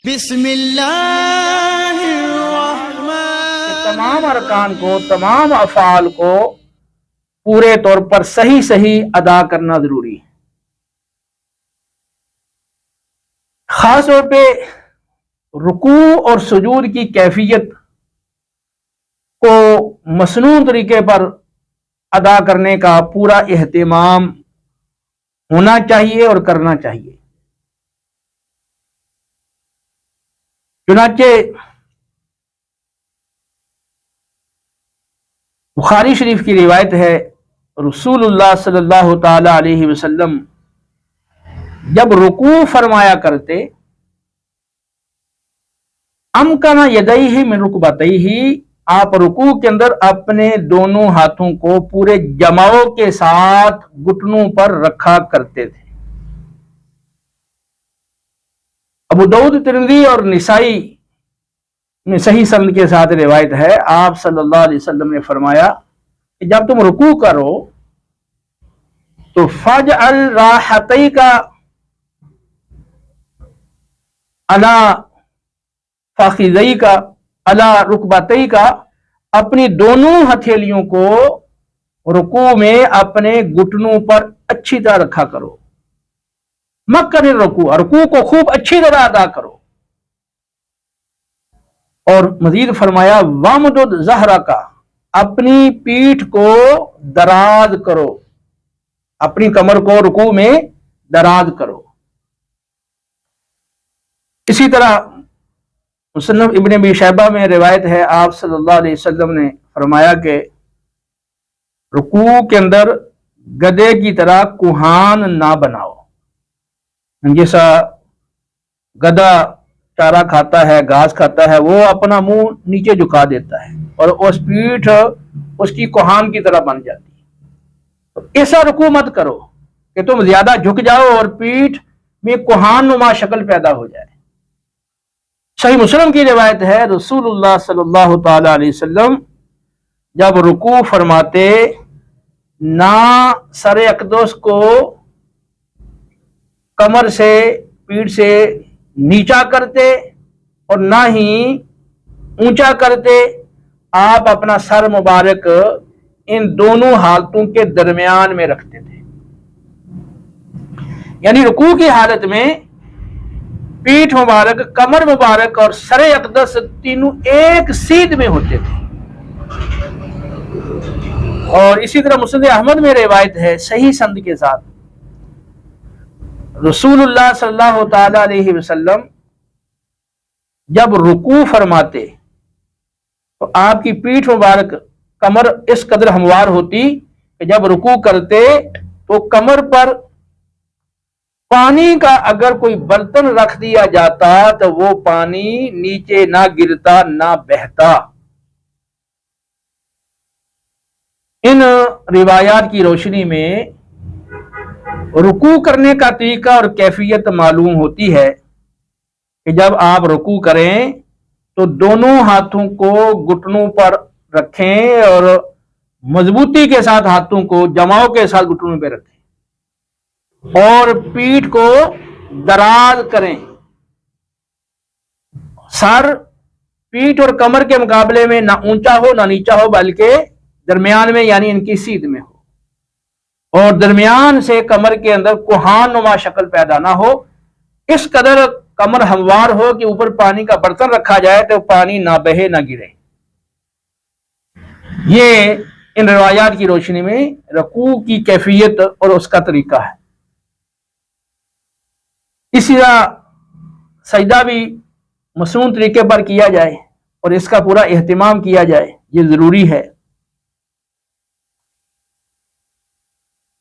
بسم اللہ الرحمن تمام ارکان کو، تمام افعال کو پورے طور پر صحیح ادا کرنا ضروری ہے۔ خاص طور پہ رکوع اور سجود کی کیفیت کو مسنون طریقے پر ادا کرنے کا پورا اہتمام ہونا چاہیے اور کرنا چاہیے۔ چنانچہ بخاری شریف کی روایت ہے، رسول اللہ صلی اللہ تعالی علیہ وسلم جب رکوع فرمایا کرتے، امکن یدیہ من رکبتیہ، آپ رکوع کے اندر اپنے دونوں ہاتھوں کو پورے جماؤ کے ساتھ گھٹنوں پر رکھا کرتے تھے۔ ابو داؤد، ترمذی اور نسائی میں صحیح سند کے ساتھ روایت ہے، آپ صلی اللہ علیہ وسلم نے فرمایا کہ جب تم رکوع کرو تو فاجعل راحتیک علی فخذیک علی رکبتیک، اپنی دونوں ہتھیلیوں کو رکوع میں اپنے گھٹنوں پر اچھی طرح رکھا کرو۔ مکن رکوع، رکوع کو خوب اچھی طرح ادا کرو۔ اور مزید فرمایا وامدد ظہرک، اپنی پیٹھ کو دراز کرو، اپنی کمر کو رکوع میں دراز کرو۔ اسی طرح مصنف ابن ابی شیبہ میں روایت ہے، آپ صلی اللہ علیہ وسلم نے فرمایا کہ رکوع کے اندر گدھے کی طرح کوہان نہ بناؤ۔ جیسا گدھا چارہ کھاتا ہے، گھاس کھاتا ہے، وہ اپنا منہ نیچے جھکا دیتا ہے اور اس پیٹھ اس کی کوہان کی طرح بن جاتی ہے۔ تو ایسا رکوع مت کرو کہ تم زیادہ جھک جاؤ اور پیٹھ میں کوہان نما شکل پیدا ہو جائے۔ صحیح مسلم کی روایت ہے، رسول اللہ صلی اللہ تعالی علیہ وسلم جب رکوع فرماتے، نہ سر اقدس کو کمر سے، پیٹھ سے نیچا کرتے اور نہ ہی اونچا کرتے، آپ اپنا سر مبارک ان دونوں حالتوں کے درمیان میں رکھتے تھے۔ یعنی رکوع کی حالت میں پیٹھ مبارک، کمر مبارک اور سر اقدس تینوں ایک سیدھ میں ہوتے تھے۔ اور اسی طرح مسند احمد میں روایت ہے صحیح سند کے ساتھ، رسول اللہ صلی اللہ تعالی علیہ وسلم جب رکوع فرماتے تو آپ کی پیٹھ مبارک، کمر اس قدر ہموار ہوتی کہ جب رکوع کرتے تو کمر پر پانی کا اگر کوئی برتن رکھ دیا جاتا تو وہ پانی نیچے نہ گرتا نہ بہتا۔ ان روایات کی روشنی میں رکوع کرنے کا طریقہ اور کیفیت معلوم ہوتی ہے کہ جب آپ رکوع کریں تو دونوں ہاتھوں کو گھٹنوں پر رکھیں اور مضبوطی کے ساتھ ہاتھوں کو جماؤ کے ساتھ گھٹنوں پہ رکھیں اور پیٹھ کو دراز کریں۔ سر پیٹھ اور کمر کے مقابلے میں نہ اونچا ہو نہ نیچا ہو، بلکہ درمیان میں، یعنی ان کی سیدھ میں ہو، اور درمیان سے کمر کے اندر کوہان نما شکل پیدا نہ ہو، اس قدر کمر ہموار ہو کہ اوپر پانی کا برتن رکھا جائے تو پانی نہ بہے نہ گرے۔ یہ ان روایات کی روشنی میں رکوع کی کیفیت اور اس کا طریقہ ہے۔ اسی طرح سجدہ بھی مسنون طریقے پر کیا جائے اور اس کا پورا اہتمام کیا جائے، یہ ضروری ہے۔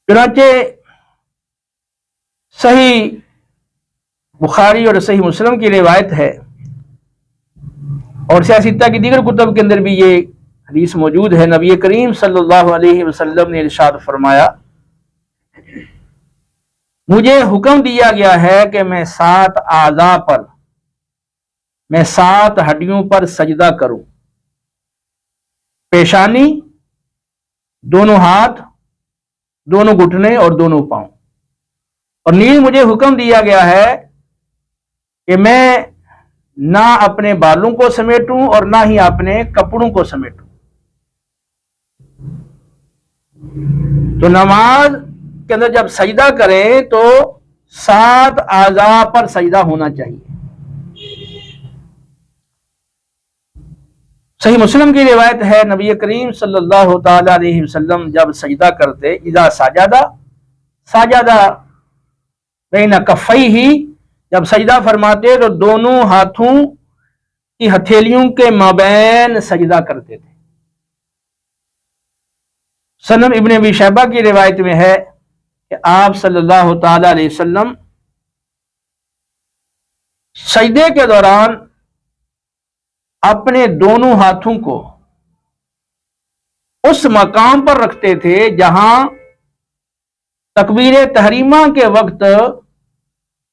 چنانچہ صحیح بخاری اور صحیح مسلم کی روایت ہے، اور سیاستہ کی دیگر کتب کے اندر بھی یہ حدیث موجود ہے، نبی کریم صلی اللہ علیہ وسلم نے ارشاد فرمایا، مجھے حکم دیا گیا ہے کہ میں 7 اعضاء پر، میں 7 ہڈیوں پر سجدہ کروں، پیشانی، دونوں ہاتھ، دونوں گھٹنے اور دونوں پاؤں۔ اور نیز مجھے حکم دیا گیا ہے کہ میں نہ اپنے بالوں کو سمیٹوں اور نہ ہی اپنے کپڑوں کو سمیٹوں۔ تو نماز کے اندر جب سجدہ کریں تو 7 اعضاء پر سجدہ ہونا چاہیے۔ صحیح مسلم کی روایت ہے، نبی کریم صلی اللہ تعالی علیہ وسلم جب سجدہ کرتے، اذا سجدہ بین کفیہ، جب سجدہ فرماتے تو دونوں ہاتھوں کی ہتھیلیوں کے مابین سجدہ کرتے تھے۔ سنن ابن ابی شیبہ کی روایت میں ہے کہ آپ صلی اللہ تعالی علیہ وسلم سجدے کے دوران اپنے دونوں ہاتھوں کو اس مقام پر رکھتے تھے جہاں تکبیر تحریمہ کے وقت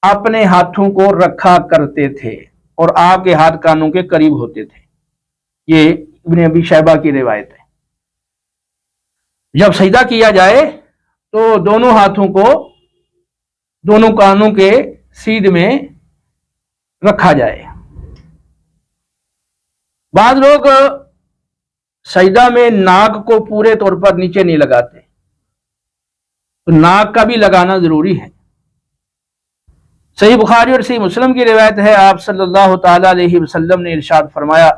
اپنے ہاتھوں کو رکھا کرتے تھے اور آپ کے ہاتھ کانوں کے قریب ہوتے تھے۔ یہ ابن ابی شیبہ کی روایت ہے۔ جب سجدہ کیا جائے تو دونوں ہاتھوں کو دونوں کانوں کے سیدھ میں رکھا جائے۔ بعض لوگ سجدہ میں ناک کو پورے طور پر نیچے نہیں لگاتے، تو ناک کا بھی لگانا ضروری ہے۔ صحیح بخاری اور صحیح مسلم کی روایت ہے، آپ صلی اللہ تعالی علیہ وسلم نے ارشاد فرمایا،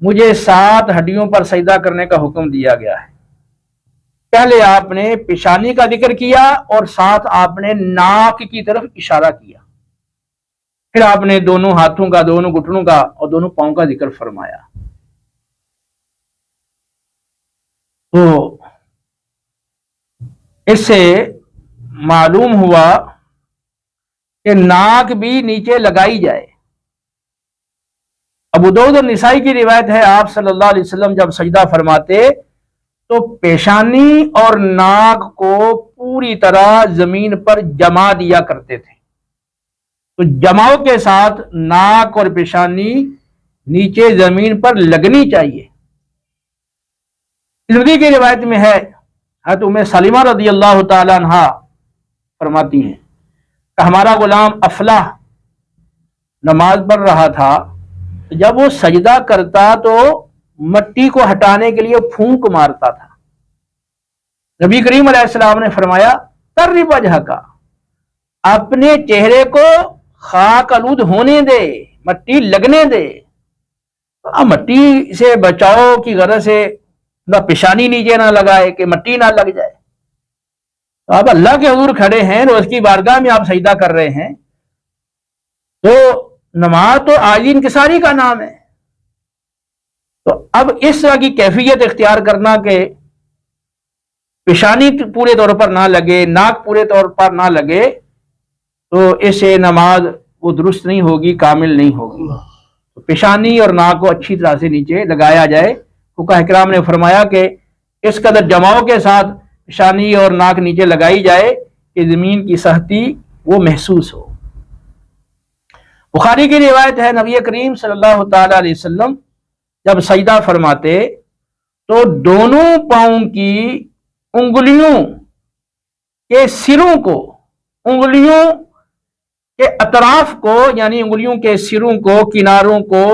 مجھے 7 ہڈیوں پر سجدہ کرنے کا حکم دیا گیا ہے۔ پہلے آپ نے پیشانی کا ذکر کیا اور ساتھ آپ نے ناک کی طرف اشارہ کیا، پھر آپ نے دونوں ہاتھوں کا، دونوں گھٹنوں کا اور دونوں پاؤں کا ذکر فرمایا۔ تو اس سے معلوم ہوا کہ ناک بھی نیچے لگائی جائے۔ ابو داؤد اور نسائی کی روایت ہے، آپ صلی اللہ علیہ وسلم جب سجدہ فرماتے تو پیشانی اور ناک کو پوری طرح زمین پر جما دیا کرتے تھے۔ تو جماؤ کے ساتھ ناک اور پیشانی نیچے زمین پر لگنی چاہیے۔ ترمذی کی روایت میں ہے، حضرت ام سلمہ رضی اللہ تعالی عنہا فرماتی ہیں کہ ہمارا غلام افلاح نماز پڑھ رہا تھا، جب وہ سجدہ کرتا تو مٹی کو ہٹانے کے لیے پھونک مارتا تھا۔ نبی کریم علیہ السلام نے فرمایا، قرب وجہک، اپنے چہرے کو خاک آلود ہونے دے، مٹی لگنے دے۔ مٹی سے بچاؤ کی غرض سے نہ پیشانی نیچے نہ لگائے کہ مٹی نہ لگ جائے۔ تو آپ اللہ کے حضور کھڑے ہیں، روز کی بارگاہ میں آپ سجدہ کر رہے ہیں، تو نماز تو عاجزی انکساری کا نام ہے۔ تو اب اس طرح کی کیفیت اختیار کرنا کہ پیشانی پورے طور پر نہ لگے، ناک پورے طور پر نہ لگے، تو اس سے نماز وہ درست نہیں ہوگی، کامل نہیں ہوگی۔ تو پیشانی اور ناک کو اچھی طرح سے نیچے لگایا جائے۔ فقہاء کرام نے فرمایا کہ اس قدر جماؤ کے ساتھ پیشانی اور ناک نیچے لگائی جائے کہ زمین کی سختی وہ محسوس ہو۔ بخاری کی روایت ہے، نبی کریم صلی اللہ تعالی علیہ وسلم جب سجدہ فرماتے تو دونوں پاؤں کی انگلیوں کے سروں کو، انگلیوں کے اطراف کو، یعنی انگلیوں کے سروں کو، کناروں کو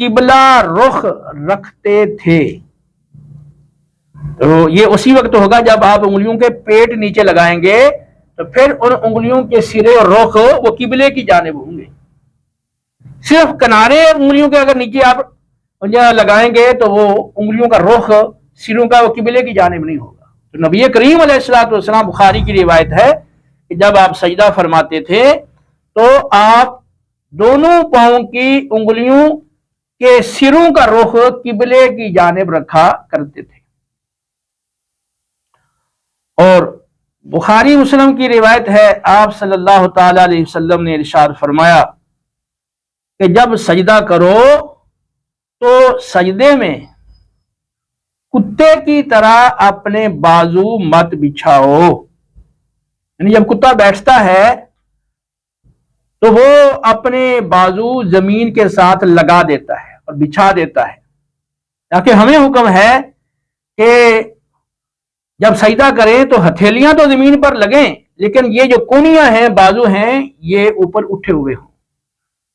قبلہ رخ رکھتے تھے۔ تو یہ اسی وقت ہوگا جب آپ انگلیوں کے پیٹ نیچے لگائیں گے تو پھر ان انگلیوں کے سرے اور رخ وہ قبلے کی جانب ہوں گے۔ صرف کنارے انگلیوں کے اگر نیچے آپ لگائیں گے تو وہ انگلیوں کا رخ سروں کا وہ قبلے کی جانب نہیں ہوگا۔ تو نبی کریم علیہ الصلوۃ والسلام، بخاری کی روایت ہے کہ جب آپ سجدہ فرماتے تھے تو آپ دونوں پاؤں کی انگلیوں کے سروں کا رخ قبلے کی جانب رکھا کرتے تھے۔ اور بخاری مسلم کی روایت ہے، آپ صلی اللہ تعالی علیہ وسلم نے ارشاد فرمایا کہ جب سجدہ کرو تو سجدے میں کتے کی طرح اپنے بازو مت بچھاؤ۔ یعنی جب کتا بیٹھتا ہے تو وہ اپنے بازو زمین کے ساتھ لگا دیتا ہے اور بچھا دیتا ہے، تاکہ ہمیں حکم ہے کہ جب سجدہ کریں تو ہتھیلیاں تو زمین پر لگیں، لیکن یہ جو کونیاں ہیں، بازو ہیں، یہ اوپر اٹھے ہوئے ہوں۔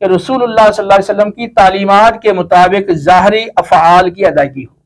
کہ رسول اللہ صلی اللہ علیہ وسلم کی تعلیمات کے مطابق ظاہری افعال کی ادائیگی ہو۔